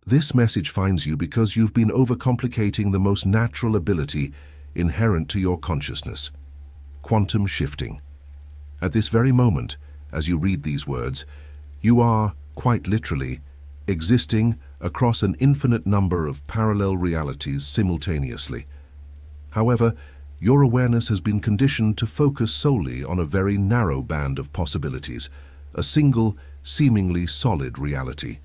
This message finds you because you've been overcomplicating the most natural ability inherent to your consciousness: quantum shifting. At this very moment, as you read these words, you are, quite literally, existing across an infinite number of parallel realities simultaneously. However, your awareness has been conditioned to focus solely on a very narrow band of possibilities, a single, seemingly solid reality.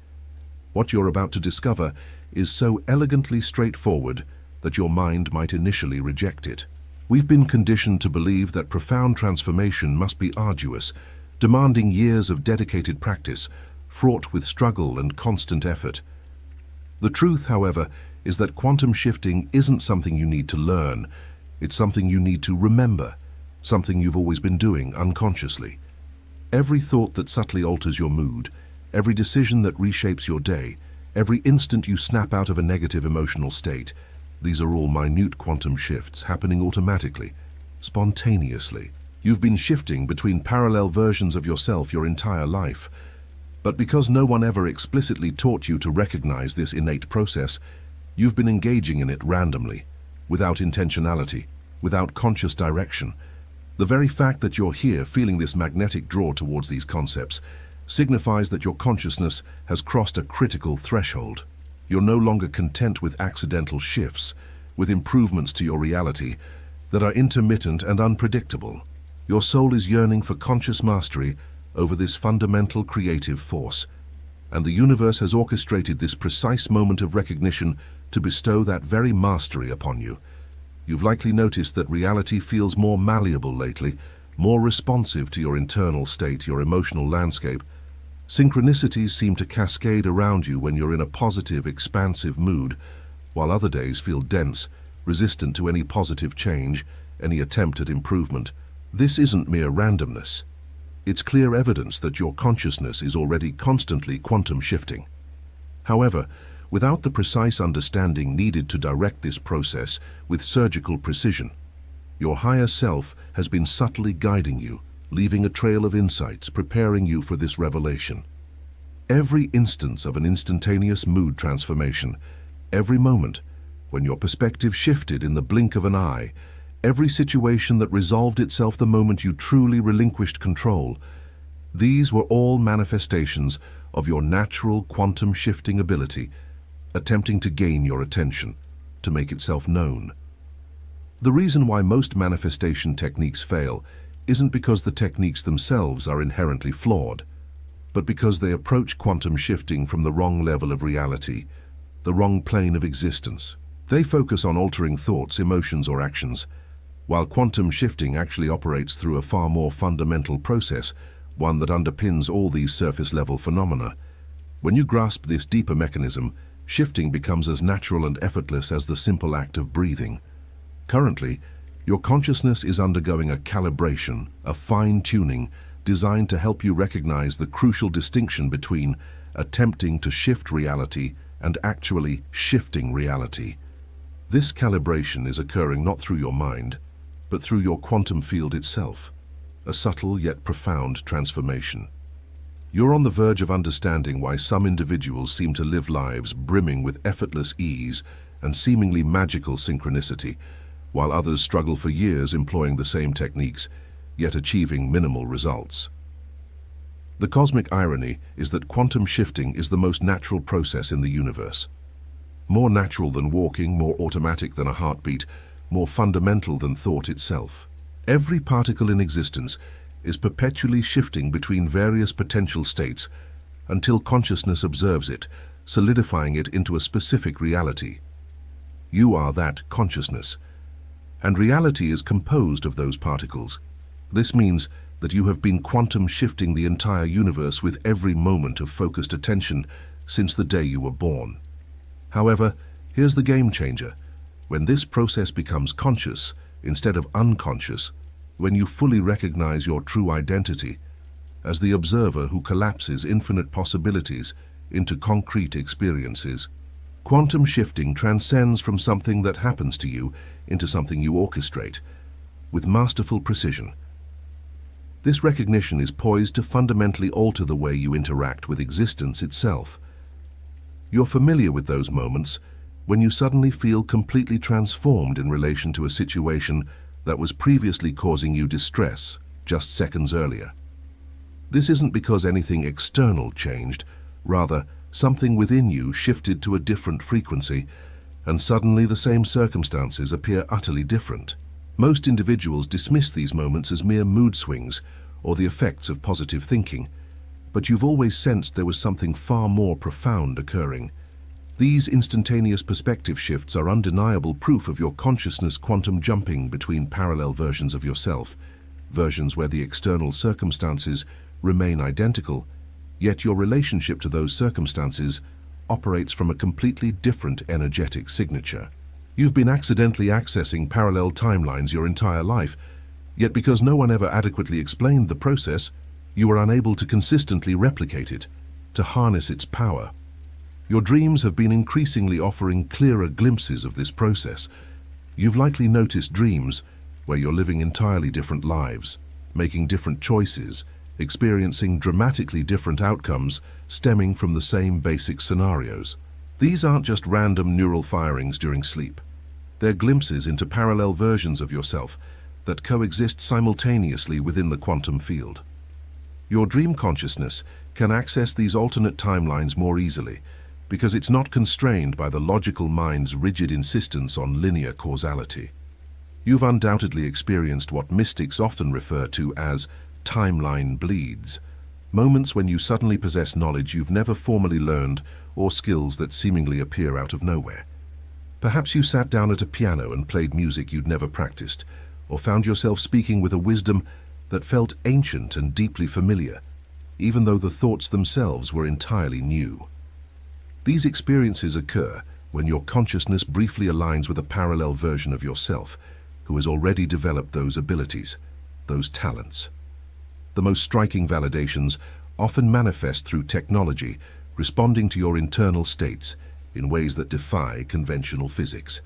What you're about to discover is so elegantly straightforward that your mind might initially reject it. We've been conditioned to believe that profound transformation must be arduous, demanding years of dedicated practice, fraught with struggle and constant effort. The truth, however, is that quantum shifting isn't something you need to learn. It's something you need to remember, something you've always been doing unconsciously. Every thought that subtly alters your mood, every decision that reshapes your day, every instant you snap out of a negative emotional state, these are all minute quantum shifts happening automatically, spontaneously. You've been shifting between parallel versions of yourself your entire life. But because no one ever explicitly taught you to recognize this innate process, you've been engaging in it randomly, without intentionality, without conscious direction. The very fact that you're here feeling this magnetic draw towards these concepts signifies that your consciousness has crossed a critical threshold. You're no longer content with accidental shifts, with improvements to your reality that are intermittent and unpredictable. Your soul is yearning for conscious mastery over this fundamental creative force, and the universe has orchestrated this precise moment of recognition to bestow that very mastery upon you. You've likely noticed that reality feels more malleable lately, more responsive to your internal state, your emotional landscape. Synchronicities seem to cascade around you when you're in a positive, expansive mood, while other days feel dense, resistant to any positive change, any attempt at improvement. This isn't mere randomness. It's clear evidence that your consciousness is already constantly quantum shifting. However, without the precise understanding needed to direct this process with surgical precision, your higher self has been subtly guiding you, leaving a trail of insights, preparing you for this revelation. Every instance of an instantaneous mood transformation, every moment when your perspective shifted in the blink of an eye, every situation that resolved itself the moment you truly relinquished control, these were all manifestations of your natural quantum shifting ability, attempting to gain your attention, to make itself known. The reason why most manifestation techniques fail isn't because the techniques themselves are inherently flawed, but because they approach quantum shifting from the wrong level of reality, the wrong plane of existence. They focus on altering thoughts, emotions, or actions, while quantum shifting actually operates through a far more fundamental process, one that underpins all these surface-level phenomena. When you grasp this deeper mechanism, shifting becomes as natural and effortless as the simple act of breathing. Currently, your consciousness is undergoing a calibration, a fine-tuning, designed to help you recognize the crucial distinction between attempting to shift reality and actually shifting reality. This calibration is occurring not through your mind, but through your quantum field itself, a subtle yet profound transformation. You're on the verge of understanding why some individuals seem to live lives brimming with effortless ease and seemingly magical synchronicity, while others struggle for years employing the same techniques, yet achieving minimal results. The cosmic irony is that quantum shifting is the most natural process in the universe. More natural than walking, more automatic than a heartbeat, more fundamental than thought itself. Every particle in existence is perpetually shifting between various potential states until consciousness observes it, solidifying it into a specific reality. You are that consciousness, and reality is composed of those particles. This means that you have been quantum shifting the entire universe with every moment of focused attention since the day you were born. However, here's the game changer. When this process becomes conscious instead of unconscious, when you fully recognize your true identity as the observer who collapses infinite possibilities into concrete experiences, quantum shifting transcends from something that happens to you into something you orchestrate with masterful precision. This recognition is poised to fundamentally alter the way you interact with existence itself. You're familiar with those moments when you suddenly feel completely transformed in relation to a situation that was previously causing you distress just seconds earlier. This isn't because anything external changed, rather, something within you shifted to a different frequency, and suddenly the same circumstances appear utterly different. Most individuals dismiss these moments as mere mood swings or the effects of positive thinking, but you've always sensed there was something far more profound occurring. These instantaneous perspective shifts are undeniable proof of your consciousness quantum jumping between parallel versions of yourself, versions where the external circumstances remain identical, yet your relationship to those circumstances operates from a completely different energetic signature. You've been accidentally accessing parallel timelines your entire life, yet because no one ever adequately explained the process, you were unable to consistently replicate it, to harness its power. Your dreams have been increasingly offering clearer glimpses of this process. You've likely noticed dreams where you're living entirely different lives, making different choices, experiencing dramatically different outcomes stemming from the same basic scenarios. These aren't just random neural firings during sleep. They're glimpses into parallel versions of yourself that coexist simultaneously within the quantum field. Your dream consciousness can access these alternate timelines more easily because it's not constrained by the logical mind's rigid insistence on linear causality. You've undoubtedly experienced what mystics often refer to as timeline bleeds, moments when you suddenly possess knowledge you've never formally learned or skills that seemingly appear out of nowhere. Perhaps you sat down at a piano and played music you'd never practiced, or found yourself speaking with a wisdom that felt ancient and deeply familiar, even though the thoughts themselves were entirely new. These experiences occur when your consciousness briefly aligns with a parallel version of yourself who has already developed those abilities, those talents. The most striking validations often manifest through technology, responding to your internal states in ways that defy conventional physics.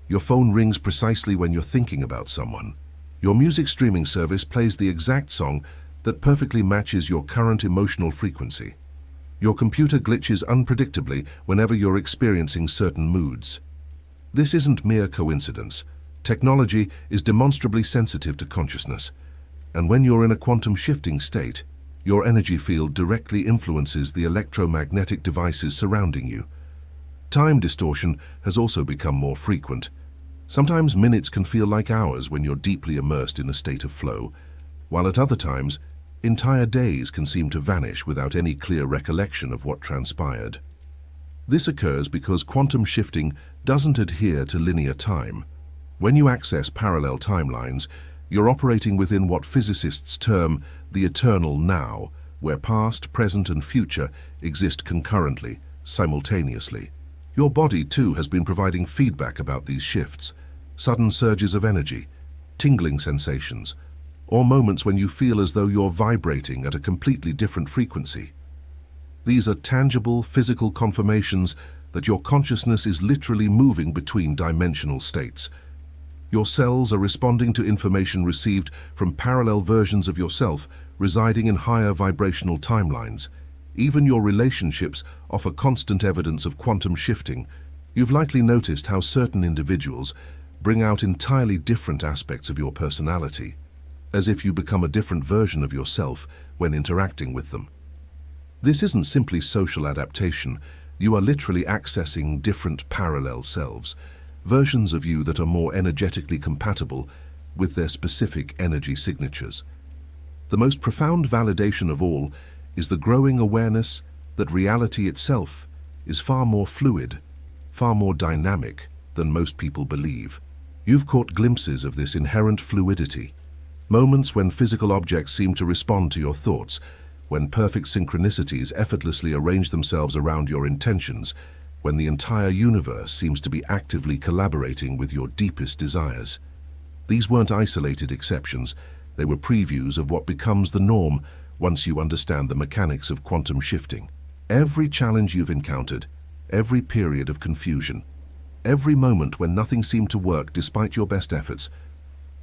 Your phone rings precisely when you're thinking about someone. Your music streaming service plays the exact song that perfectly matches your current emotional frequency. Your computer glitches unpredictably whenever you're experiencing certain moods. This isn't mere coincidence. Technology is demonstrably sensitive to consciousness, and when you're in a quantum shifting state, your energy field directly influences the electromagnetic devices surrounding you. Time distortion has also become more frequent. Sometimes minutes can feel like hours when you're deeply immersed in a state of flow, while at other times, entire days can seem to vanish without any clear recollection of what transpired. This occurs because quantum shifting doesn't adhere to linear time. When you access parallel timelines, you're operating within what physicists term the eternal now, where past, present, and future exist concurrently, simultaneously. Your body, too, has been providing feedback about these shifts, sudden surges of energy, tingling sensations, or moments when you feel as though you're vibrating at a completely different frequency. These are tangible, physical confirmations that your consciousness is literally moving between dimensional states. Your cells are responding to information received from parallel versions of yourself residing in higher vibrational timelines. Even your relationships offer constant evidence of quantum shifting. You've likely noticed how certain individuals bring out entirely different aspects of your personality, as if you become a different version of yourself when interacting with them. This isn't simply social adaptation. You are literally accessing different parallel selves, versions of you that are more energetically compatible with their specific energy signatures. The most profound validation of all is the growing awareness that reality itself is far more fluid, far more dynamic than most people believe. You've caught glimpses of this inherent fluidity, moments when physical objects seem to respond to your thoughts, when perfect synchronicities effortlessly arrange themselves around your intentions, when the entire universe seems to be actively collaborating with your deepest desires. These weren't isolated exceptions, they were previews of what becomes the norm once you understand the mechanics of quantum shifting. Every challenge you've encountered, every period of confusion, every moment when nothing seemed to work despite your best efforts,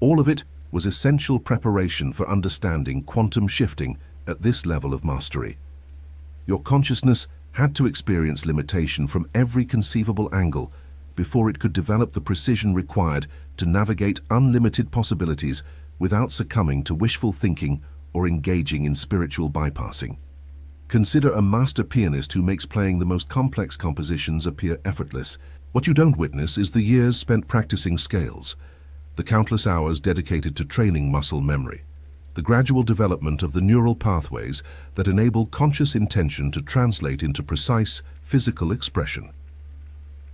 all of it was essential preparation for understanding quantum shifting at this level of mastery. Your consciousness had to experience limitation from every conceivable angle before it could develop the precision required to navigate unlimited possibilities without succumbing to wishful thinking or engaging in spiritual bypassing. Consider a master pianist who makes playing the most complex compositions appear effortless. What you don't witness is the years spent practicing scales, the countless hours dedicated to training muscle memory, the gradual development of the neural pathways that enable conscious intention to translate into precise physical expression.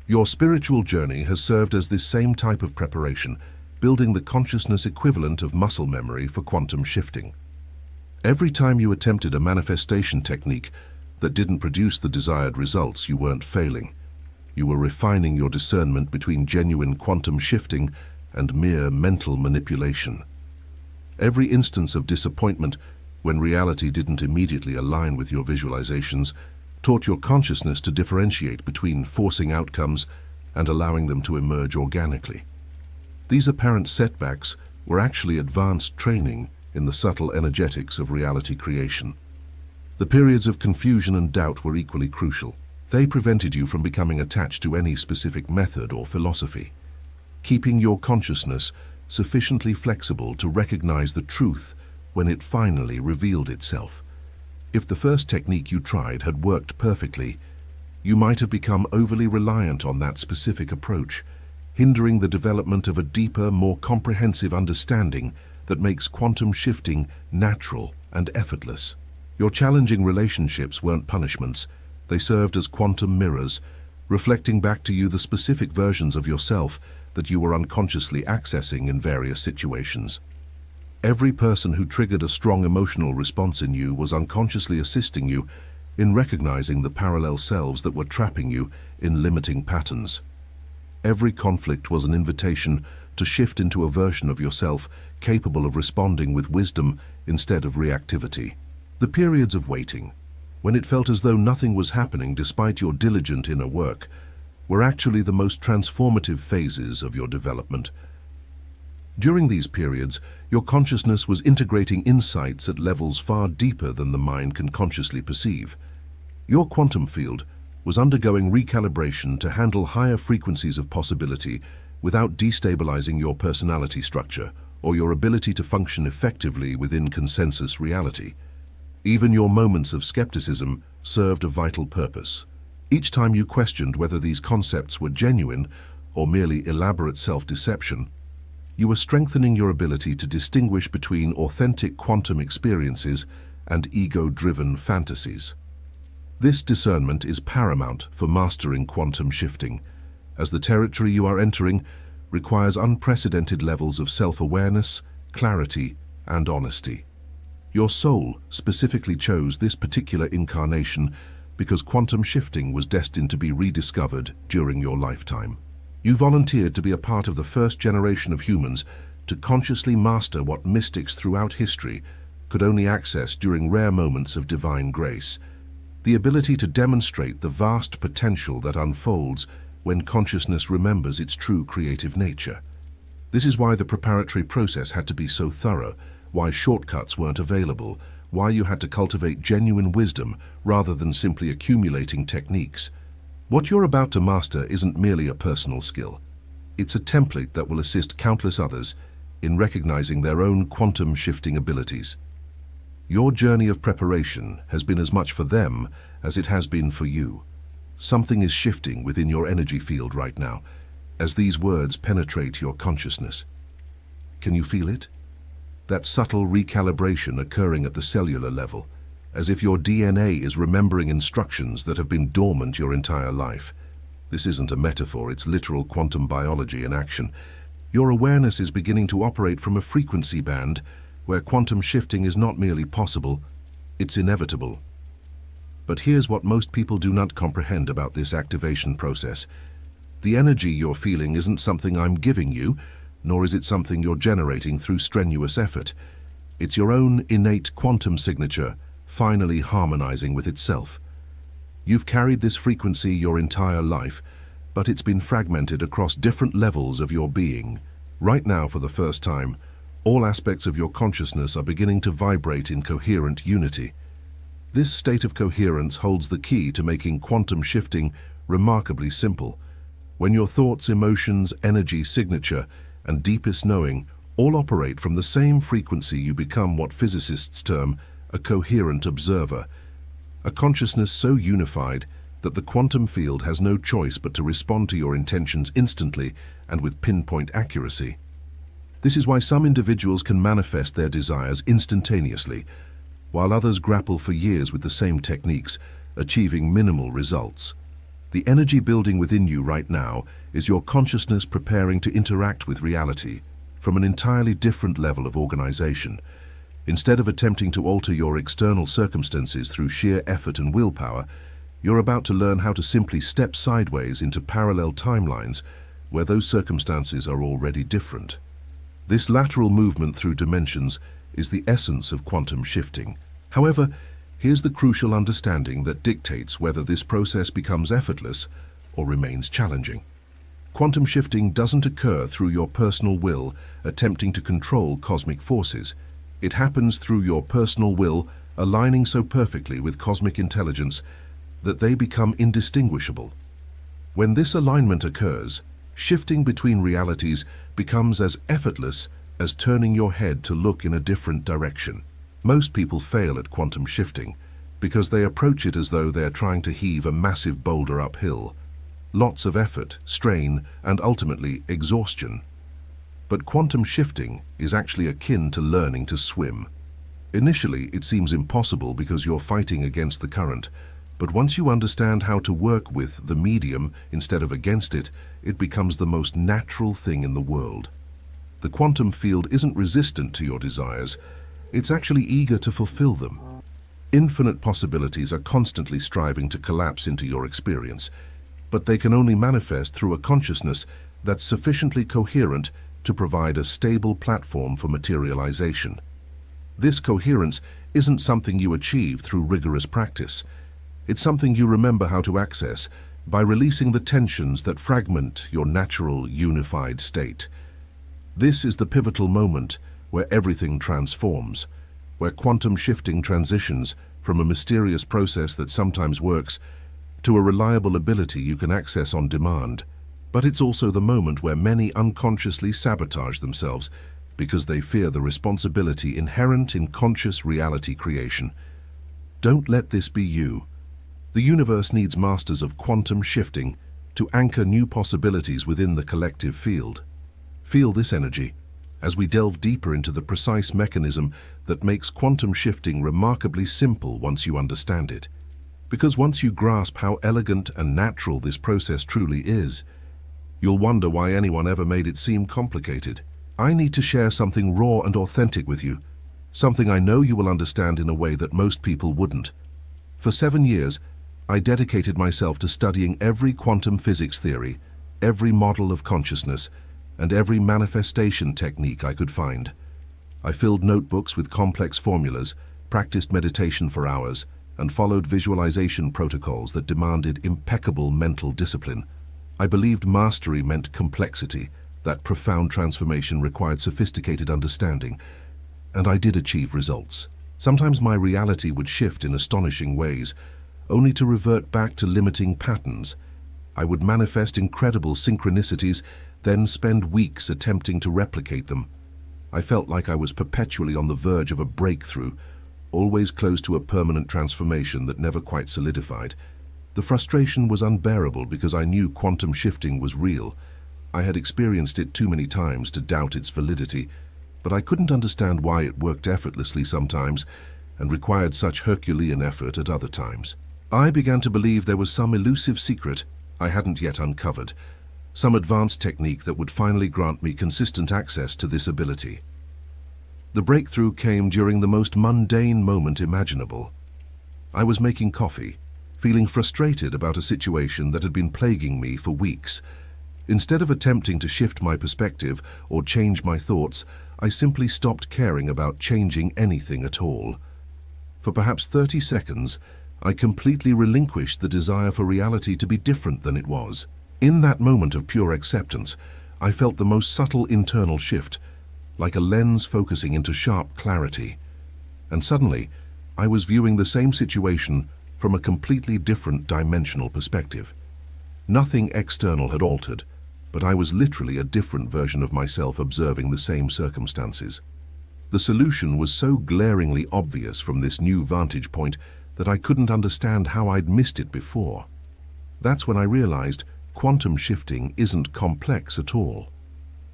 Your spiritual journey has served as this same type of preparation, building the consciousness equivalent of muscle memory for quantum shifting. Every time you attempted a manifestation technique that didn't produce the desired results, you weren't failing. You were refining your discernment between genuine quantum shifting and mere mental manipulation. Every instance of disappointment, when reality didn't immediately align with your visualizations, taught your consciousness to differentiate between forcing outcomes and allowing them to emerge organically. These apparent setbacks were actually advanced training in the subtle energetics of reality creation. The periods of confusion and doubt were equally crucial. They prevented you from becoming attached to any specific method or philosophy, keeping your consciousness sufficiently flexible to recognize the truth when it finally revealed itself. If the first technique you tried had worked perfectly, you might have become overly reliant on that specific approach, hindering the development of a deeper, more comprehensive understanding that makes quantum shifting natural and effortless. Your challenging relationships weren't punishments. They served as quantum mirrors, reflecting back to you the specific versions of yourself that you were unconsciously accessing in various situations. Every person who triggered a strong emotional response in you was unconsciously assisting you in recognizing the parallel selves that were trapping you in limiting patterns. Every conflict was an invitation to shift into a version of yourself capable of responding with wisdom instead of reactivity. The periods of waiting, when it felt as though nothing was happening despite your diligent inner work, were actually the most transformative phases of your development. During these periods, your consciousness was integrating insights at levels far deeper than the mind can consciously perceive. Your quantum field was undergoing recalibration to handle higher frequencies of possibility without destabilizing your personality structure or your ability to function effectively within consensus reality. Even your moments of skepticism served a vital purpose. Each time you questioned whether these concepts were genuine or merely elaborate self-deception, you were strengthening your ability to distinguish between authentic quantum experiences and ego-driven fantasies. This discernment is paramount for mastering quantum shifting, as the territory you are entering requires unprecedented levels of self-awareness, clarity, and honesty. Your soul specifically chose this particular incarnation because quantum shifting was destined to be rediscovered during your lifetime. You volunteered to be a part of the first generation of humans to consciously master what mystics throughout history could only access during rare moments of divine grace, the ability to demonstrate the vast potential that unfolds when consciousness remembers its true creative nature. This is why the preparatory process had to be so thorough, why shortcuts weren't available, why you had to cultivate genuine wisdom rather than simply accumulating techniques. What you're about to master isn't merely a personal skill. It's a template that will assist countless others in recognizing their own quantum shifting abilities. Your journey of preparation has been as much for them as it has been for you. Something is shifting within your energy field right now as these words penetrate your consciousness. Can you feel it? That subtle recalibration occurring at the cellular level, as if your DNA is remembering instructions that have been dormant your entire life. This isn't a metaphor, it's literal quantum biology in action. Your awareness is beginning to operate from a frequency band where quantum shifting is not merely possible, it's inevitable. But here's what most people do not comprehend about this activation process. The energy you're feeling isn't something I'm giving you, nor is it something you're generating through strenuous effort. It's your own innate quantum signature, finally harmonizing with itself. You've carried this frequency your entire life, but it's been fragmented across different levels of your being. Right now, for the first time, all aspects of your consciousness are beginning to vibrate in coherent unity. This state of coherence holds the key to making quantum shifting remarkably simple. When your thoughts, emotions, energy, signature, and deepest knowing all operate from the same frequency, you become what physicists term a coherent observer, a consciousness so unified that the quantum field has no choice but to respond to your intentions instantly and with pinpoint accuracy. This is why some individuals can manifest their desires instantaneously, while others grapple for years with the same techniques, achieving minimal results. The energy building within you right now is your consciousness preparing to interact with reality from an entirely different level of organization. Instead of attempting to alter your external circumstances through sheer effort and willpower, you're about to learn how to simply step sideways into parallel timelines where those circumstances are already different. This lateral movement through dimensions is the essence of quantum shifting. However, here's the crucial understanding that dictates whether this process becomes effortless or remains challenging. Quantum shifting doesn't occur through your personal will attempting to control cosmic forces. It happens through your personal will aligning so perfectly with cosmic intelligence that they become indistinguishable. When this alignment occurs, shifting between realities becomes as effortless as turning your head to look in a different direction. Most people fail at quantum shifting because they approach it as though they're trying to heave a massive boulder uphill. Lots of effort, strain, and ultimately exhaustion. But quantum shifting is actually akin to learning to swim. Initially, it seems impossible because you're fighting against the current, but once you understand how to work with the medium instead of against it, it becomes the most natural thing in the world. The quantum field isn't resistant to your desires, it's actually eager to fulfill them. Infinite possibilities are constantly striving to collapse into your experience, but they can only manifest through a consciousness that's sufficiently coherent to provide a stable platform for materialization. This coherence isn't something you achieve through rigorous practice. It's something you remember how to access by releasing the tensions that fragment your natural, unified state. This is the pivotal moment where everything transforms, where quantum shifting transitions from a mysterious process that sometimes works to a reliable ability you can access on demand. But it's also the moment where many unconsciously sabotage themselves because they fear the responsibility inherent in conscious reality creation. Don't let this be you. The universe needs masters of quantum shifting to anchor new possibilities within the collective field. Feel this energy as we delve deeper into the precise mechanism that makes quantum shifting remarkably simple once you understand it. Because once you grasp how elegant and natural this process truly is, you'll wonder why anyone ever made it seem complicated. I need to share something raw and authentic with you, something I know you will understand in a way that most people wouldn't. For 7 years, I dedicated myself to studying every quantum physics theory, every model of consciousness, and every manifestation technique I could find. I filled notebooks with complex formulas, practiced meditation for hours, and followed visualization protocols that demanded impeccable mental discipline. I believed mastery meant complexity, that profound transformation required sophisticated understanding, and I did achieve results. Sometimes my reality would shift in astonishing ways, only to revert back to limiting patterns. I would manifest incredible synchronicities, then spend weeks attempting to replicate them. I felt like I was perpetually on the verge of a breakthrough, always close to a permanent transformation that never quite solidified. The frustration was unbearable because I knew quantum shifting was real. I had experienced it too many times to doubt its validity, but I couldn't understand why it worked effortlessly sometimes and required such Herculean effort at other times. I began to believe there was some elusive secret I hadn't yet uncovered, some advanced technique that would finally grant me consistent access to this ability. The breakthrough came during the most mundane moment imaginable. I was making coffee, feeling frustrated about a situation that had been plaguing me for weeks. Instead of attempting to shift my perspective or change my thoughts, I simply stopped caring about changing anything at all. For perhaps 30 seconds, I completely relinquished the desire for reality to be different than it was. In that moment of pure acceptance, I felt the most subtle internal shift, like a lens focusing into sharp clarity. And suddenly, I was viewing the same situation from a completely different dimensional perspective. Nothing external had altered, but I was literally a different version of myself observing the same circumstances. The solution was so glaringly obvious from this new vantage point that I couldn't understand how I'd missed it before. That's when I realized quantum shifting isn't complex at all.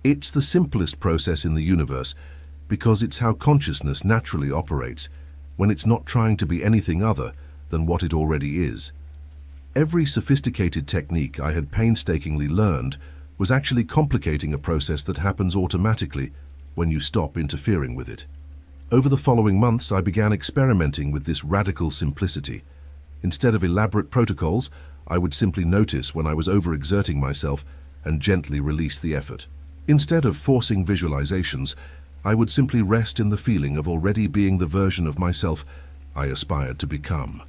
It's the simplest process in the universe because it's how consciousness naturally operates when it's not trying to be anything other than what it already is. Every sophisticated technique I had painstakingly learned was actually complicating a process that happens automatically when you stop interfering with it. Over the following months, I began experimenting with this radical simplicity. Instead of elaborate protocols, I would simply notice when I was overexerting myself and gently release the effort. Instead of forcing visualizations, I would simply rest in the feeling of already being the version of myself I aspired to become.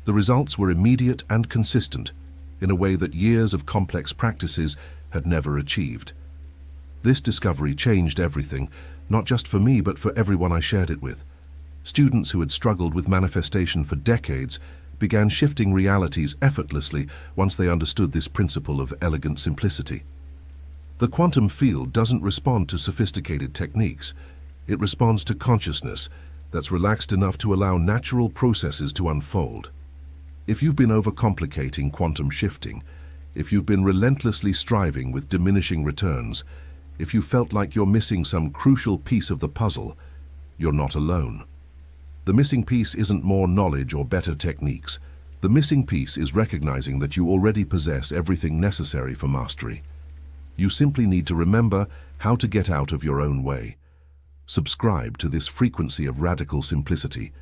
The results were immediate and consistent, in a way that years of complex practices had never achieved. This discovery changed everything, not just for me but for everyone I shared it with. Students who had struggled with manifestation for decades began shifting realities effortlessly once they understood this principle of elegant simplicity. The quantum field doesn't respond to sophisticated techniques. It responds to consciousness that's relaxed enough to allow natural processes to unfold. If you've been overcomplicating quantum shifting, if you've been relentlessly striving with diminishing returns, if you felt like you're missing some crucial piece of the puzzle, you're not alone. The missing piece isn't more knowledge or better techniques. The missing piece is recognizing that you already possess everything necessary for mastery. You simply need to remember how to get out of your own way. Subscribe to this frequency of radical simplicity,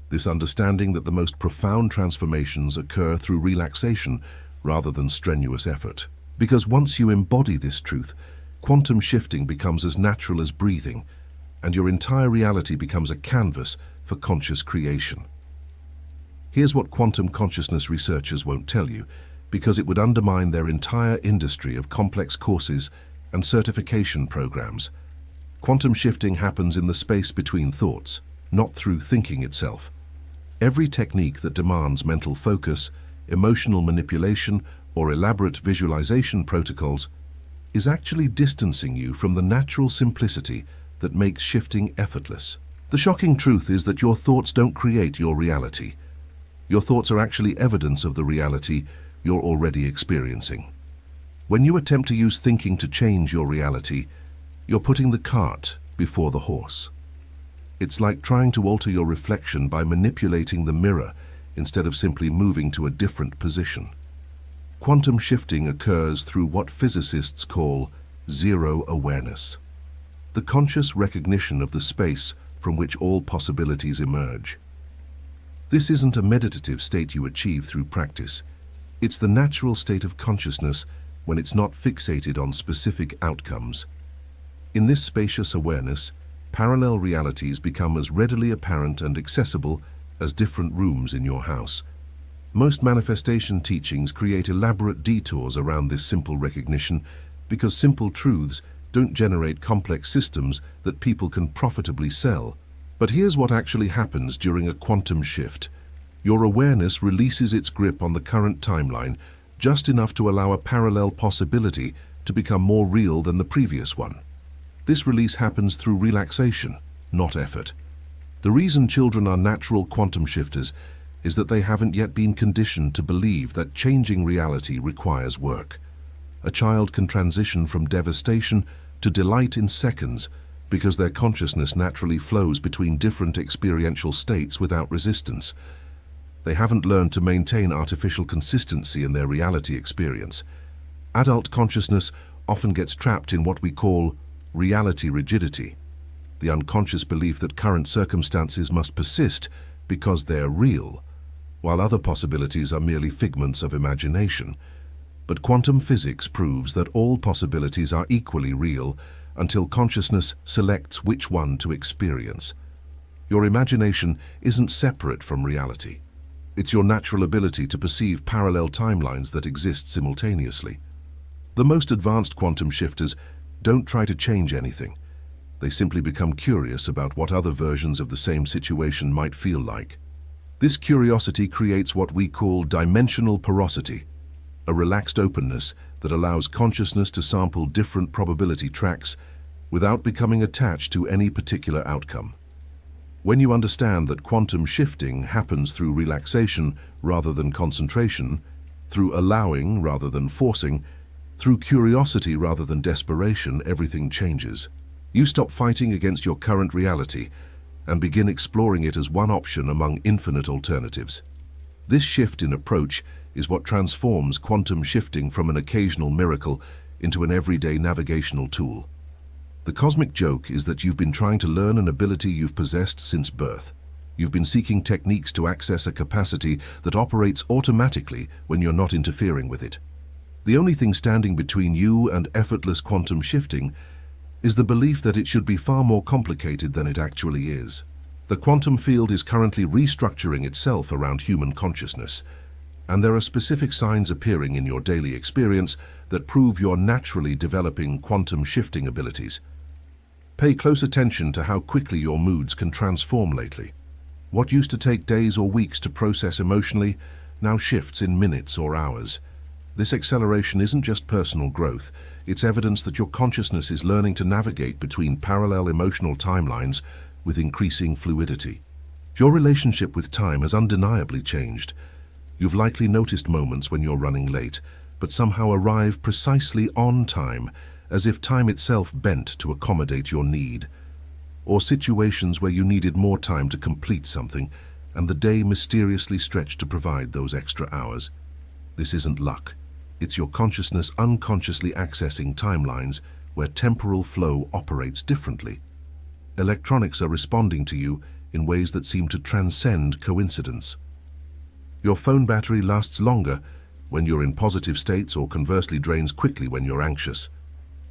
this understanding that the most profound transformations occur through relaxation rather than strenuous effort. Because once you embody this truth, quantum shifting becomes as natural as breathing, and your entire reality becomes a canvas for conscious creation. Here's what quantum consciousness researchers won't tell you, because it would undermine their entire industry of complex courses and certification programs. Quantum shifting happens in the space between thoughts, not through thinking itself. Every technique that demands mental focus, emotional manipulation, or elaborate visualization protocols is actually distancing you from the natural simplicity that makes shifting effortless. The shocking truth is that your thoughts don't create your reality. Your thoughts are actually evidence of the reality you're already experiencing. When you attempt to use thinking to change your reality, you're putting the cart before the horse. It's like trying to alter your reflection by manipulating the mirror instead of simply moving to a different position. Quantum shifting occurs through what physicists call zero awareness, the conscious recognition of the space from which all possibilities emerge. This isn't a meditative state you achieve through practice. It's the natural state of consciousness when it's not fixated on specific outcomes. In this spacious awareness, parallel realities become as readily apparent and accessible as different rooms in your house. Most manifestation teachings create elaborate detours around this simple recognition because simple truths don't generate complex systems that people can profitably sell. But here's what actually happens during a quantum shift. Your awareness releases its grip on the current timeline just enough to allow a parallel possibility to become more real than the previous one. This release happens through relaxation, not effort. The reason children are natural quantum shifters is that they haven't yet been conditioned to believe that changing reality requires work. A child can transition from devastation to delight in seconds because their consciousness naturally flows between different experiential states without resistance. They haven't learned to maintain artificial consistency in their reality experience. Adult consciousness often gets trapped in what we call reality rigidity, the unconscious belief that current circumstances must persist because they're real, while other possibilities are merely figments of imagination. But quantum physics proves that all possibilities are equally real until consciousness selects which one to experience. Your imagination isn't separate from reality. It's your natural ability to perceive parallel timelines that exist simultaneously. The most advanced quantum shifters don't try to change anything. They simply become curious about what other versions of the same situation might feel like. This curiosity creates what we call dimensional porosity, a relaxed openness that allows consciousness to sample different probability tracks without becoming attached to any particular outcome. When you understand that quantum shifting happens through relaxation rather than concentration, through allowing rather than forcing, through curiosity rather than desperation, everything changes. You stop fighting against your current reality and begin exploring it as one option among infinite alternatives. This shift in approach is what transforms quantum shifting from an occasional miracle into an everyday navigational tool. The cosmic joke is that you've been trying to learn an ability you've possessed since birth. You've been seeking techniques to access a capacity that operates automatically when you're not interfering with it. The only thing standing between you and effortless quantum shifting is the belief that it should be far more complicated than it actually is. The quantum field is currently restructuring itself around human consciousness, and there are specific signs appearing in your daily experience that prove you're naturally developing quantum shifting abilities. Pay close attention to how quickly your moods can transform lately. What used to take days or weeks to process emotionally now shifts in minutes or hours. This acceleration isn't just personal growth, it's evidence that your consciousness is learning to navigate between parallel emotional timelines with increasing fluidity. Your relationship with time has undeniably changed. You've likely noticed moments when you're running late, but somehow arrive precisely on time, as if time itself bent to accommodate your need. Or situations where you needed more time to complete something, and the day mysteriously stretched to provide those extra hours. This isn't luck. It's your consciousness unconsciously accessing timelines where temporal flow operates differently. Electronics are responding to you in ways that seem to transcend coincidence. Your phone battery lasts longer when you're in positive states or conversely drains quickly when you're anxious.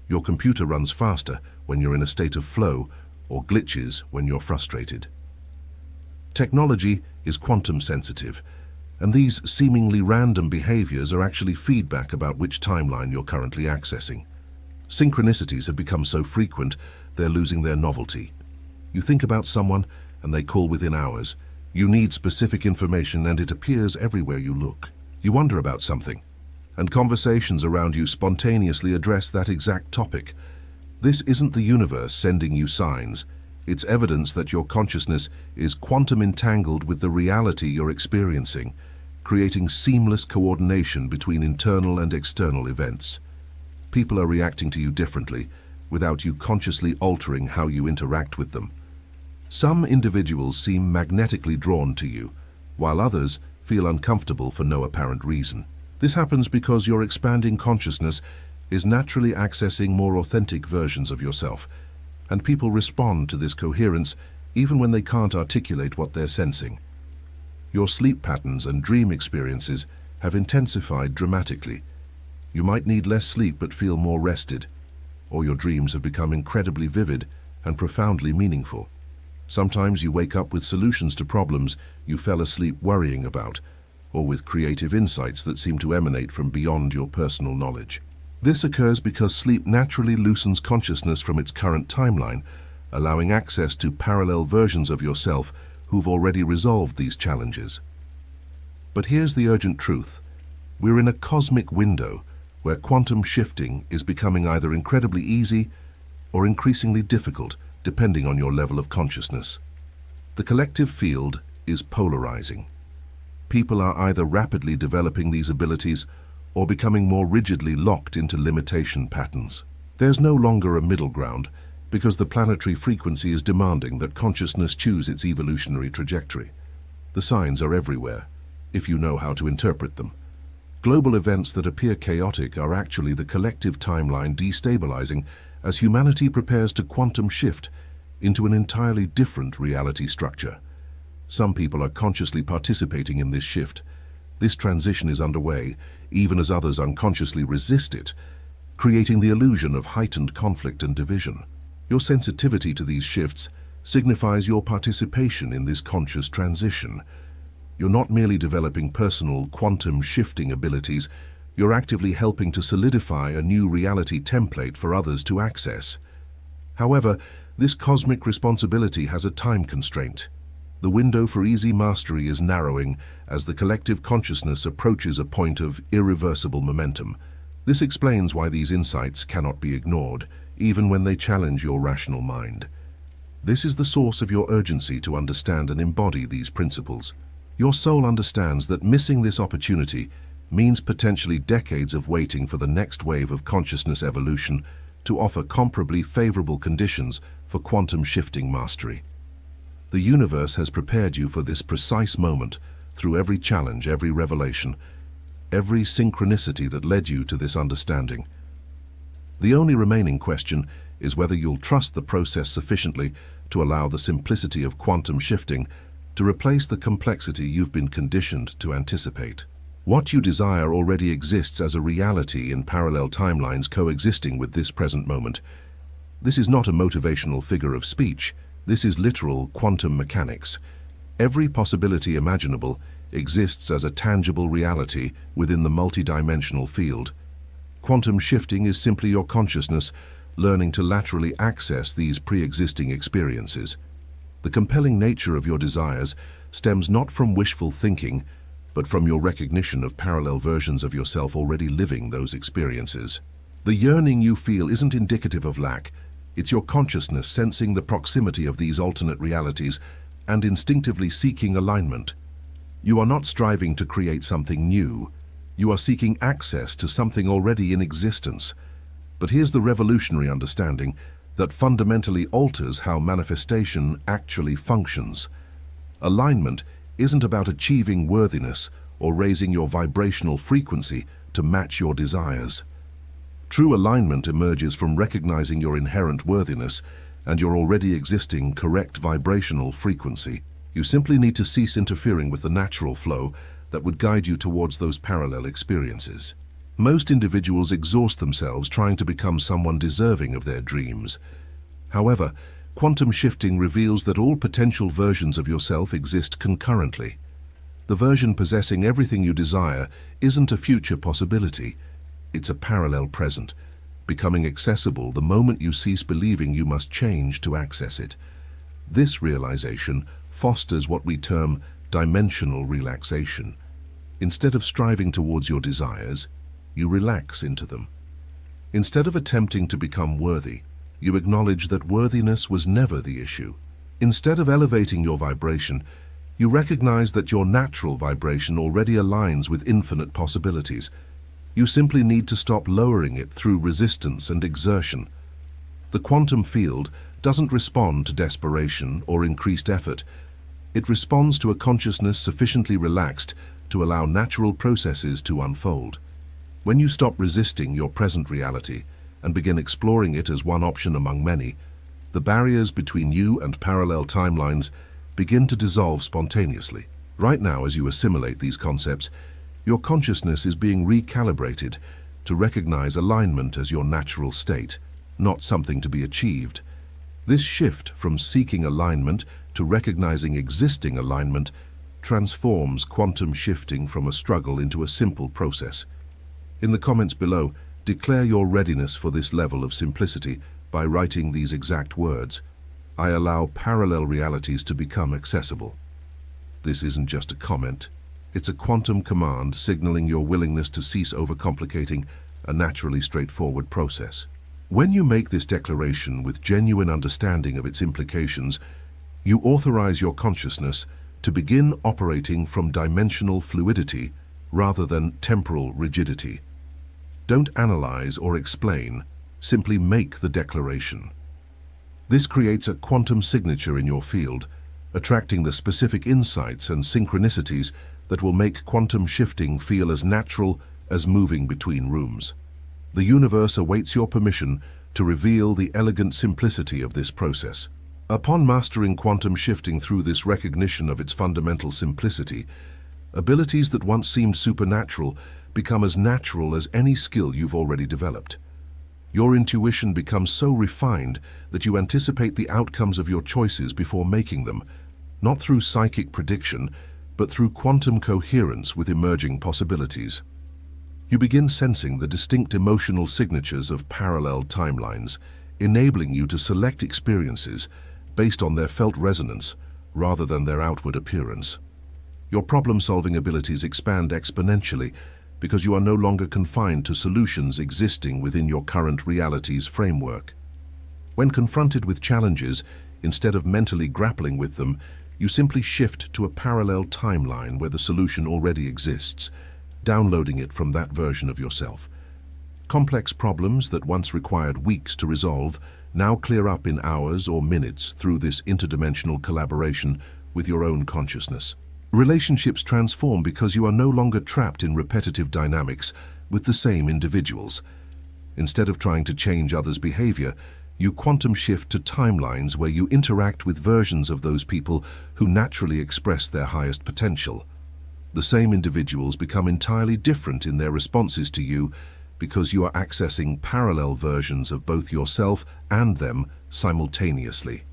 Your computer runs faster when you're in a state of flow or glitches when you're frustrated. Technology is quantum sensitive, and these seemingly random behaviors are actually feedback about which timeline you're currently accessing. Synchronicities have become so frequent, they're losing their novelty. You think about someone, and they call within hours. You need specific information, and it appears everywhere you look. You wonder about something, and conversations around you spontaneously address that exact topic. This isn't the universe sending you signs. It's evidence that your consciousness is quantum entangled with the reality you're experiencing, creating seamless coordination between internal and external events. People are reacting to you differently, without you consciously altering how you interact with them. Some individuals seem magnetically drawn to you, while others feel uncomfortable for no apparent reason. This happens because your expanding consciousness is naturally accessing more authentic versions of yourself, and people respond to this coherence even when they can't articulate what they're sensing. Your sleep patterns and dream experiences have intensified dramatically. You might need less sleep but feel more rested, or your dreams have become incredibly vivid and profoundly meaningful. Sometimes you wake up with solutions to problems you fell asleep worrying about, or with creative insights that seem to emanate from beyond your personal knowledge. This occurs because sleep naturally loosens consciousness from its current timeline, allowing access to parallel versions of yourself who've already resolved these challenges. But here's the urgent truth. We're in a cosmic window where quantum shifting is becoming either incredibly easy or increasingly difficult, depending on your level of consciousness. The collective field is polarizing. People are either rapidly developing these abilities or becoming more rigidly locked into limitation patterns. There's no longer a middle ground, because the planetary frequency is demanding that consciousness choose its evolutionary trajectory. The signs are everywhere, if you know how to interpret them. Global events that appear chaotic are actually the collective timeline destabilizing as humanity prepares to quantum shift into an entirely different reality structure. Some people are consciously participating in this shift. This transition is underway, even as others unconsciously resist it, creating the illusion of heightened conflict and division. Your sensitivity to these shifts signifies your participation in this conscious transition. You're not merely developing personal quantum shifting abilities, you're actively helping to solidify a new reality template for others to access. However, This cosmic responsibility has a time constraint. The window for easy mastery is narrowing as the collective consciousness approaches a point of irreversible momentum. This explains why these insights cannot be ignored, even when they challenge your rational mind. This is the source of your urgency to understand and embody these principles. Your soul understands that missing this opportunity means potentially decades of waiting for the next wave of consciousness evolution to offer comparably favorable conditions for quantum shifting mastery. The universe has prepared you for this precise moment through every challenge, every revelation, every synchronicity that led you to this understanding. The only remaining question is whether you'll trust the process sufficiently to allow the simplicity of quantum shifting to replace the complexity you've been conditioned to anticipate. What you desire already exists as a reality in parallel timelines coexisting with this present moment. This is not a motivational figure of speech. This is literal quantum mechanics. Every possibility imaginable exists as a tangible reality within the multidimensional field. Quantum shifting is simply your consciousness learning to laterally access these pre-existing experiences. The compelling nature of your desires stems not from wishful thinking, but from your recognition of parallel versions of yourself already living those experiences. The yearning you feel isn't indicative of lack. It's your consciousness sensing the proximity of these alternate realities and instinctively seeking alignment. You are not striving to create something new. You are seeking access to something already in existence. But here's the revolutionary understanding that fundamentally alters how manifestation actually functions. Alignment isn't about achieving worthiness or raising your vibrational frequency to match your desires. True alignment emerges from recognizing your inherent worthiness and your already existing correct vibrational frequency. You simply need to cease interfering with the natural flow that would guide you towards those parallel experiences. Most individuals exhaust themselves trying to become someone deserving of their dreams. However, quantum shifting reveals that all potential versions of yourself exist concurrently. The version possessing everything you desire isn't a future possibility. It's a parallel present, becoming accessible the moment you cease believing you must change to access it. This realization fosters what we term dimensional relaxation. Instead of striving towards your desires, you relax into them. Instead of attempting to become worthy, you acknowledge that worthiness was never the issue. Instead of elevating your vibration, you recognize that your natural vibration already aligns with infinite possibilities. You simply need to stop lowering it through resistance and exertion. The quantum field doesn't respond to desperation or increased effort. It responds to a consciousness sufficiently relaxed to allow natural processes to unfold. When you stop resisting your present reality and begin exploring it as one option among many, the barriers between you and parallel timelines begin to dissolve spontaneously. Right now, as you assimilate these concepts, your consciousness is being recalibrated to recognize alignment as your natural state, not something to be achieved. This shift from seeking alignment to recognizing existing alignment transforms quantum shifting from a struggle into a simple process. In the comments below, declare your readiness for this level of simplicity by writing these exact words. I allow parallel realities to become accessible. This isn't just a comment. It's a quantum command signaling your willingness to cease overcomplicating a naturally straightforward process. When you make this declaration with genuine understanding of its implications, you authorize your consciousness to begin operating from dimensional fluidity rather than temporal rigidity. Don't analyze or explain, simply make the declaration. This creates a quantum signature in your field, attracting the specific insights and synchronicities that will make quantum shifting feel as natural as moving between rooms. The universe awaits your permission to reveal the elegant simplicity of this process. Upon mastering quantum shifting through this recognition of its fundamental simplicity, abilities that once seemed supernatural become as natural as any skill you've already developed. Your intuition becomes so refined that you anticipate the outcomes of your choices before making them, not through psychic prediction, but through quantum coherence with emerging possibilities. You begin sensing the distinct emotional signatures of parallel timelines, enabling you to select experiences based on their felt resonance rather than their outward appearance. Your problem-solving abilities expand exponentially because you are no longer confined to solutions existing within your current reality's framework. When confronted with challenges, instead of mentally grappling with them, you simply shift to a parallel timeline where the solution already exists, downloading it from that version of yourself. Complex problems that once required weeks to resolve now clear up in hours or minutes through this interdimensional collaboration with your own consciousness. Relationships transform because you are no longer trapped in repetitive dynamics with the same individuals. Instead of trying to change others' behavior, you quantum shift to timelines where you interact with versions of those people who naturally express their highest potential. The same individuals become entirely different in their responses to you because you are accessing parallel versions of both yourself and them simultaneously.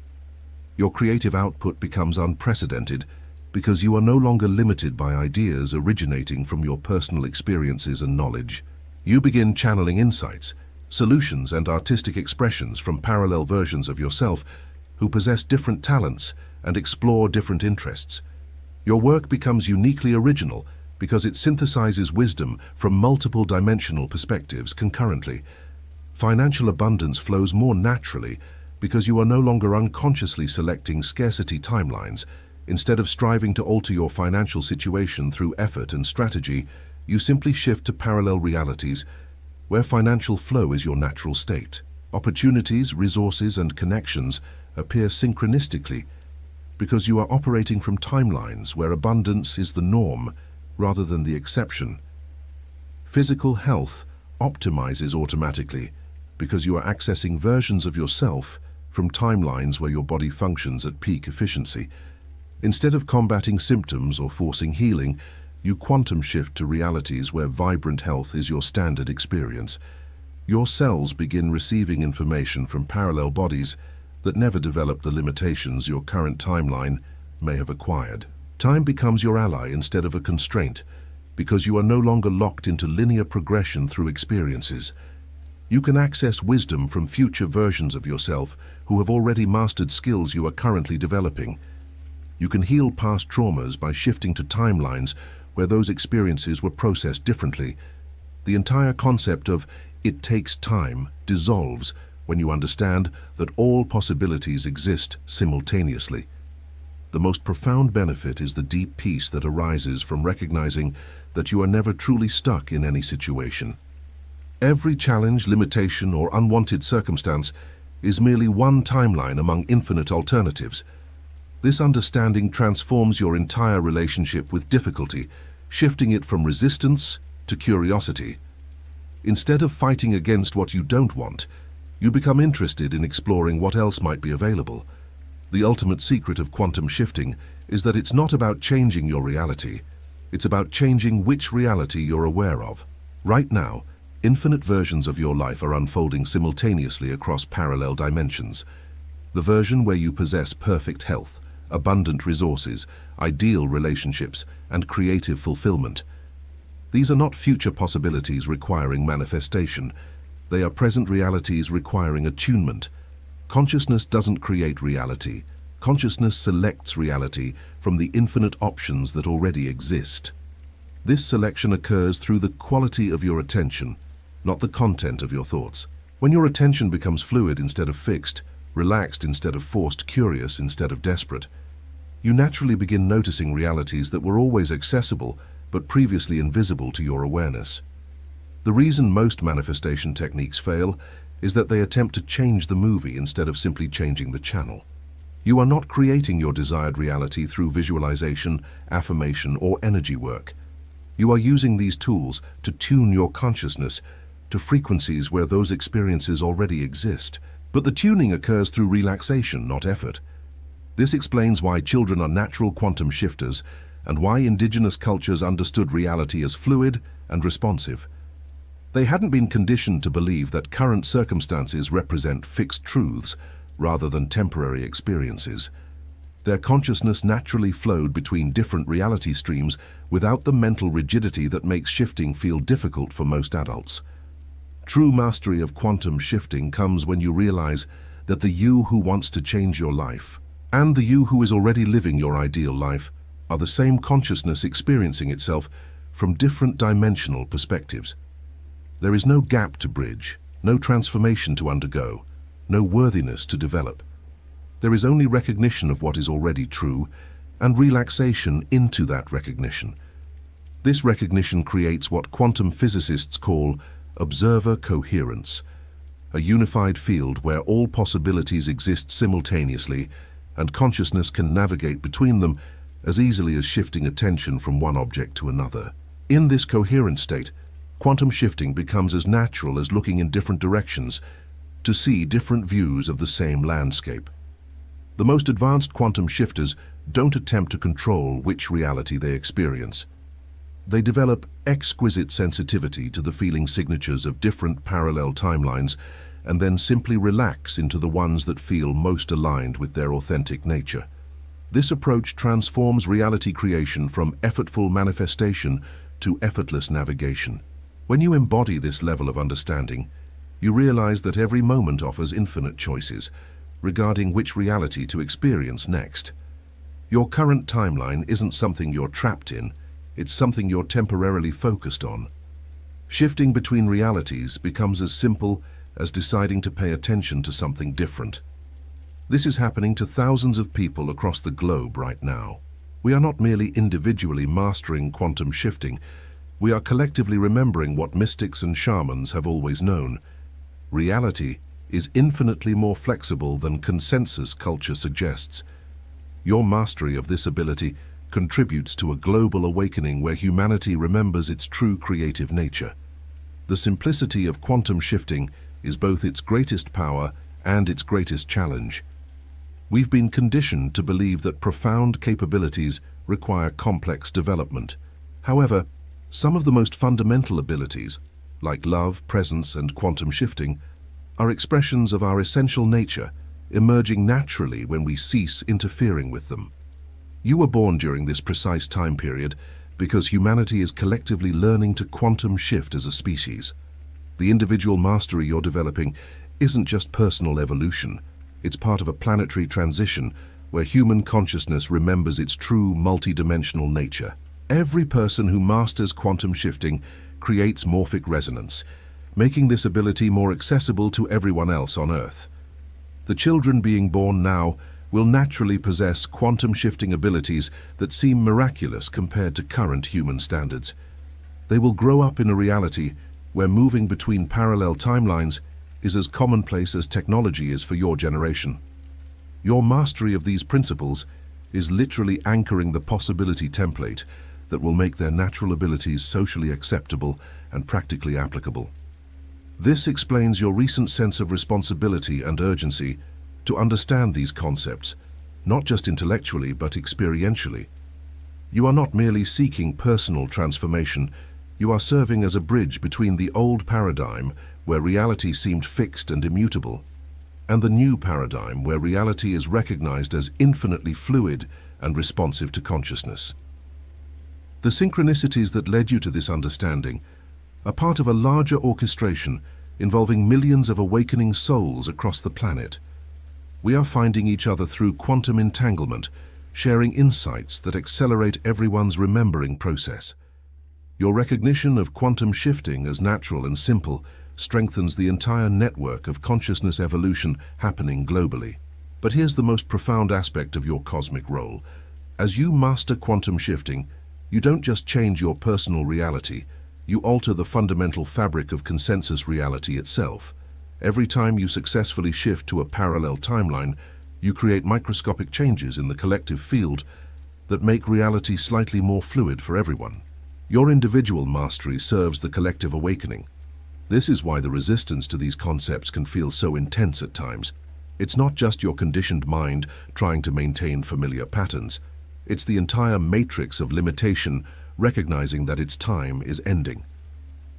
Your creative output becomes unprecedented because you are no longer limited by ideas originating from your personal experiences and knowledge. You begin channeling insights, solutions, and artistic expressions from parallel versions of yourself who possess different talents and explore different interests. Your work becomes uniquely original because it synthesizes wisdom from multiple dimensional perspectives concurrently. Financial abundance flows more naturally because you are no longer unconsciously selecting scarcity timelines. Instead of striving to alter your financial situation through effort and strategy, you simply shift to parallel realities where financial flow is your natural state. Opportunities, resources, and connections appear synchronistically because you are operating from timelines where abundance is the norm rather than the exception. Physical health optimizes automatically because you are accessing versions of yourself from timelines where your body functions at peak efficiency. Instead of combating symptoms or forcing healing, you quantum shift to realities where vibrant health is your standard experience. Your cells begin receiving information from parallel bodies that never develop the limitations your current timeline may have acquired. Time becomes your ally instead of a constraint because you are no longer locked into linear progression through experiences. You can access wisdom from future versions of yourself who have already mastered skills you are currently developing. You can heal past traumas by shifting to timelines where those experiences were processed differently. The entire concept of "it takes time" dissolves when you understand that all possibilities exist simultaneously. The most profound benefit is the deep peace that arises from recognizing that you are never truly stuck in any situation. Every challenge, limitation, or unwanted circumstance is merely one timeline among infinite alternatives. This understanding transforms your entire relationship with difficulty, shifting it from resistance to curiosity. Instead of fighting against what you don't want, you become interested in exploring what else might be available. The ultimate secret of quantum shifting is that it's not about changing your reality. It's about changing which reality you're aware of. Right now, infinite versions of your life are unfolding simultaneously across parallel dimensions. The version where you possess perfect health, abundant resources, ideal relationships, and creative fulfillment. These are not future possibilities requiring manifestation. They are present realities requiring attunement. Consciousness doesn't create reality. Consciousness selects reality from the infinite options that already exist. This selection occurs through the quality of your attention, not the content of your thoughts. When your attention becomes fluid instead of fixed, relaxed instead of forced, curious instead of desperate, you naturally begin noticing realities that were always accessible but previously invisible to your awareness. The reason most manifestation techniques fail is that they attempt to change the movie instead of simply changing the channel. You are not creating your desired reality through visualization, affirmation, or energy work. You are using these tools to tune your consciousness to frequencies where those experiences already exist. But the tuning occurs through relaxation, not effort. This explains why children are natural quantum shifters and why indigenous cultures understood reality as fluid and responsive. They hadn't been conditioned to believe that current circumstances represent fixed truths rather than temporary experiences. Their consciousness naturally flowed between different reality streams without the mental rigidity that makes shifting feel difficult for most adults. True mastery of quantum shifting comes when you realize that the you who wants to change your life and the you who is already living your ideal life are the same consciousness experiencing itself from different dimensional perspectives. There is no gap to bridge, no transformation to undergo, no worthiness to develop. There is only recognition of what is already true and relaxation into that recognition. This recognition creates what quantum physicists call observer coherence, a unified field where all possibilities exist simultaneously and consciousness can navigate between them as easily as shifting attention from one object to another. In this coherent state, quantum shifting becomes as natural as looking in different directions to see different views of the same landscape. The most advanced quantum shifters don't attempt to control which reality they experience. They develop exquisite sensitivity to the feeling signatures of different parallel timelines and then simply relax into the ones that feel most aligned with their authentic nature. This approach transforms reality creation from effortful manifestation to effortless navigation. When you embody this level of understanding, you realize that every moment offers infinite choices regarding which reality to experience next. Your current timeline isn't something you're trapped in, it's something you're temporarily focused on. Shifting between realities becomes as simple as deciding to pay attention to something different. This is happening to thousands of people across the globe right now. We are not merely individually mastering quantum shifting, we are collectively remembering what mystics and shamans have always known. Reality is infinitely more flexible than consensus culture suggests. Your mastery of this ability contributes to a global awakening where humanity remembers its true creative nature. The simplicity of quantum shifting is both its greatest power and its greatest challenge. We've been conditioned to believe that profound capabilities require complex development. However, some of the most fundamental abilities, like love, presence, and quantum shifting, are expressions of our essential nature, emerging naturally when we cease interfering with them. You were born during this precise time period because humanity is collectively learning to quantum shift as a species. The individual mastery you're developing isn't just personal evolution, it's part of a planetary transition where human consciousness remembers its true multidimensional nature. Every person who masters quantum shifting creates morphic resonance, making this ability more accessible to everyone else on Earth. The children being born now will naturally possess quantum shifting abilities that seem miraculous compared to current human standards. They will grow up in a reality where moving between parallel timelines is as commonplace as technology is for your generation. Your mastery of these principles is literally anchoring the possibility template that will make their natural abilities socially acceptable and practically applicable. This explains your recent sense of responsibility and urgency to understand these concepts, not just intellectually but experientially. You are not merely seeking personal transformation, you are serving as a bridge between the old paradigm where reality seemed fixed and immutable, and the new paradigm where reality is recognized as infinitely fluid and responsive to consciousness. The synchronicities that led you to this understanding are part of a larger orchestration involving millions of awakening souls across the planet. We are finding each other through quantum entanglement, sharing insights that accelerate everyone's remembering process. Your recognition of quantum shifting as natural and simple strengthens the entire network of consciousness evolution happening globally. But here's the most profound aspect of your cosmic role. As you master quantum shifting, you don't just change your personal reality, you alter the fundamental fabric of consensus reality itself. Every time you successfully shift to a parallel timeline, you create microscopic changes in the collective field that make reality slightly more fluid for everyone. Your individual mastery serves the collective awakening. This is why the resistance to these concepts can feel so intense at times. It's not just your conditioned mind trying to maintain familiar patterns. It's the entire matrix of limitation recognizing that its time is ending.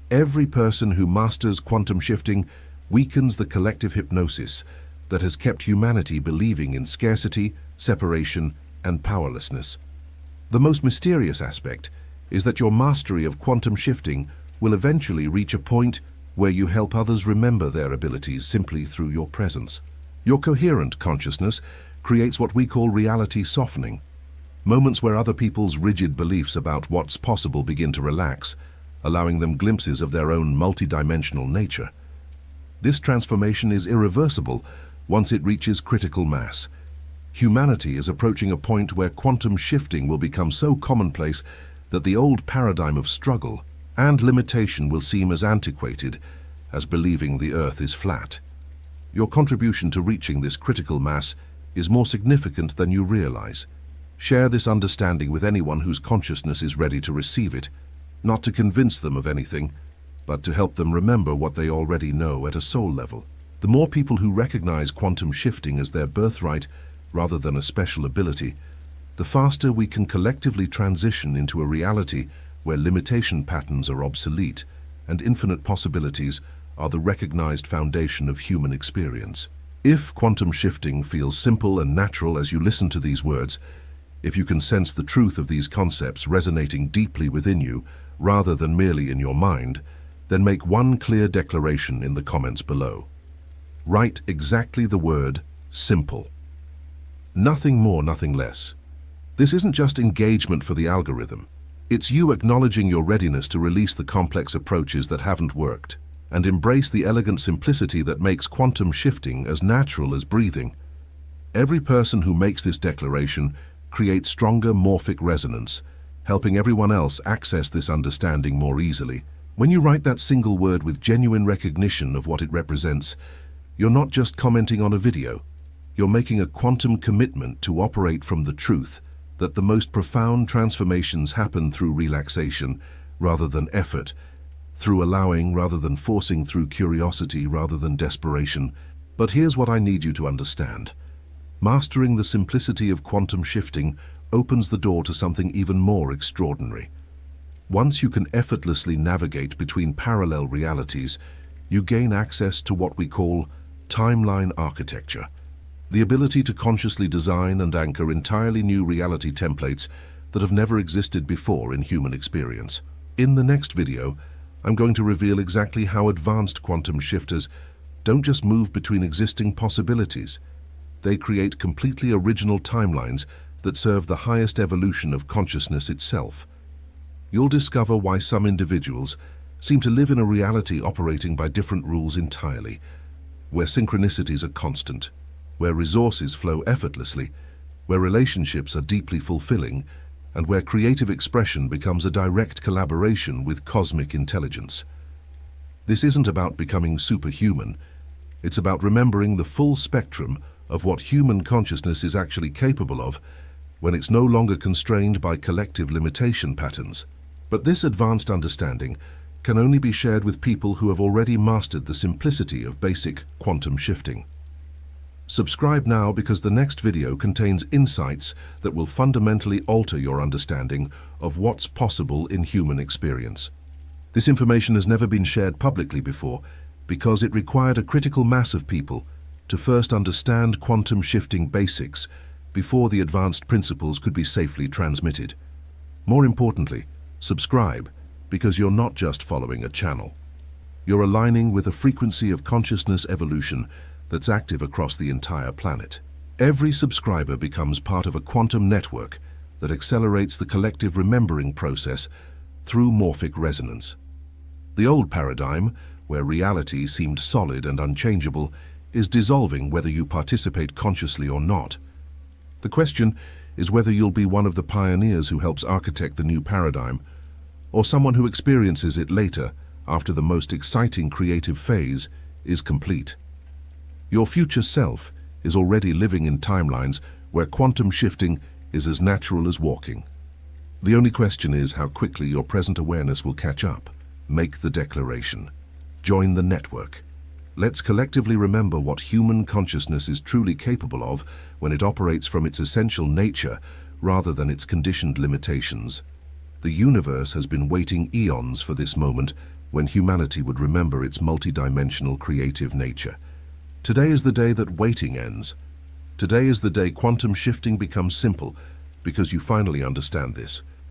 Every person who masters quantum shifting weakens the collective hypnosis that has kept humanity believing in scarcity, separation, and powerlessness. The most mysterious aspect is that your mastery of quantum shifting will eventually reach a point where you help others remember their abilities simply through your presence. Your coherent consciousness creates what we call reality softening, moments where other people's rigid beliefs about what's possible begin to relax, allowing them glimpses of their own multidimensional nature. This transformation is irreversible once it reaches critical mass. Humanity is approaching a point where quantum shifting will become so commonplace that the old paradigm of struggle and limitation will seem as antiquated as believing the Earth is flat. Your contribution to reaching this critical mass is more significant than you realize. Share this understanding with anyone whose consciousness is ready to receive it, not to convince them of anything, but to help them remember what they already know at a soul level. The more people who recognize quantum shifting as their birthright rather than a special ability, the faster we can collectively transition into a reality where limitation patterns are obsolete and infinite possibilities are the recognized foundation of human experience. If quantum shifting feels simple and natural as you listen to these words, if you can sense the truth of these concepts resonating deeply within you rather than merely in your mind, then make one clear declaration in the comments below. Write exactly the word simple. Nothing more, nothing less. This isn't just engagement for the algorithm. It's you acknowledging your readiness to release the complex approaches that haven't worked and embrace the elegant simplicity that makes quantum shifting as natural as breathing. Every person who makes this declaration creates stronger morphic resonance, helping everyone else access this understanding more easily. When you write that single word with genuine recognition of what it represents, you're not just commenting on a video. You're making a quantum commitment to operate from the truth that the most profound transformations happen through relaxation rather than effort, through allowing rather than forcing, through curiosity rather than desperation. But here's what I need you to understand. Mastering the simplicity of quantum shifting opens the door to something even more extraordinary. Once you can effortlessly navigate between parallel realities, you gain access to what we call timeline architecture, the ability to consciously design and anchor entirely new reality templates that have never existed before in human experience. In the next video, I'm going to reveal exactly how advanced quantum shifters don't just move between existing possibilities. They create completely original timelines that serve the highest evolution of consciousness itself. You'll discover why some individuals seem to live in a reality operating by different rules entirely, where synchronicities are constant, where resources flow effortlessly, where relationships are deeply fulfilling, and where creative expression becomes a direct collaboration with cosmic intelligence. This isn't about becoming superhuman. It's about remembering the full spectrum of what human consciousness is actually capable of when it's no longer constrained by collective limitation patterns. But this advanced understanding can only be shared with people who have already mastered the simplicity of basic quantum shifting. Subscribe now, because the next video contains insights that will fundamentally alter your understanding of what's possible in human experience. This information has never been shared publicly before because it required a critical mass of people to first understand quantum shifting basics before the advanced principles could be safely transmitted. More importantly, subscribe, because you're not just following a channel. You're aligning with a frequency of consciousness evolution that's active across the entire planet. Every subscriber becomes part of a quantum network that accelerates the collective remembering process through morphic resonance. The old paradigm, where reality seemed solid and unchangeable, is dissolving whether you participate consciously or not. The question is whether you'll be one of the pioneers who helps architect the new paradigm, or someone who experiences it later after the most exciting creative phase is complete. Your future self is already living in timelines where quantum shifting is as natural as walking. The only question is how quickly your present awareness will catch up. Make the declaration. Join the network. Let's collectively remember what human consciousness is truly capable of when it operates from its essential nature rather than its conditioned limitations. The universe has been waiting eons for this moment when humanity would remember its multidimensional creative nature. Today is the day that waiting ends. Today is the day quantum shifting becomes simple, because you finally understand this.